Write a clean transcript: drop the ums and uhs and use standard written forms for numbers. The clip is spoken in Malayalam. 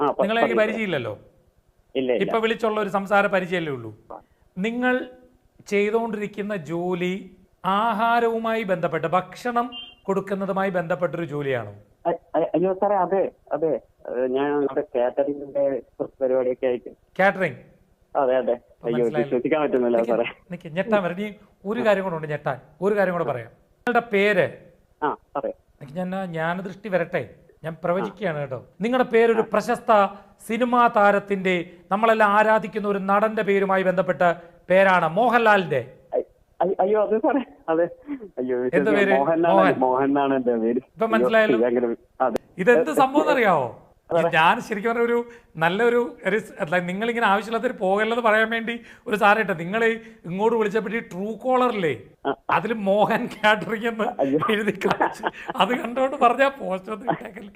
നിങ്ങളെ എനിക്ക് പരിചയമില്ലല്ലോ. ഇല്ല ഇല്ല. ഇപ്പൊ വിളിച്ചുള്ള ഒരു സംസാര പരിചയമല്ലേ ഉള്ളൂ. നിങ്ങൾ ചെയ്തുകൊണ്ടിരിക്കുന്ന ജോലി ആഹാരവുമായി ബന്ധപ്പെട്ട് ഭക്ഷണം കൊടുക്കുന്നതുമായി ബന്ധപ്പെട്ടൊരു ജോലിയാണോ? അയ്യോ സാറേ, അതെ അതെ. ഞാൻ അവിടെ കാറ്ററിംഗിന്റെ പരിപാടിയൊക്കെ ആയിട്ട്. കാറ്ററിംഗ്? അതെ അതെ. അയ്യോ, വിശ്വസിക്കാൻ പറ്റുന്നില്ല സാറേ. ഞെട്ടാൻ വരെ നീ ഒരു കാര്യം കൂടെ ഉണ്ട്, ഞെട്ടാൻ ഒരു കാര്യം കൂടെ പറയാം. നിങ്ങളുടെ പേര് പറയാം. ഞാൻ ജ്ഞാനദൃഷ്ടി വരട്ടെ, ഞാൻ പ്രവചിക്കുകയാണ് കേട്ടോ. നിങ്ങളുടെ പേരൊരു പ്രശസ്ത സിനിമാ താരത്തിന്റെ, നമ്മളെല്ലാം ആരാധിക്കുന്ന ഒരു നടന്റെ പേരുമായി ബന്ധപ്പെട്ട പേരാണ്, മോഹൻലാലിന്റെ. അയ്യോ അത് സാറേ, അതെ. അയ്യോ, എന്ത് പേര്? മോഹനാണ് എന്റെ പേര്. ഇപ്പൊ മനസ്സിലായല്ലോ. ഇതെന്ത് സംഭവം അറിയാവോ? ഞാൻ ശരിക്കും പറഞ്ഞ ഒരു നല്ലൊരു നിങ്ങളിങ്ങനെ ആവശ്യമില്ലാത്തൊരു പോകല്ലെന്ന് പറയാൻ വേണ്ടി ഒരു സാറേട്ടോ നിങ്ങൾ ഇങ്ങോട്ട് വിളിച്ചപ്പോ ട്രൂ കോളറില്ലേ അതിൽ മോഹൻ കാറ്ററിംഗ് എന്ന് എഴുതി കാണിച്ചു. അത് കണ്ടോണ്ട് പറഞ്ഞാ പോസ്റ്റ് ഒന്നും ഇട്ടേക്കല്ലേ.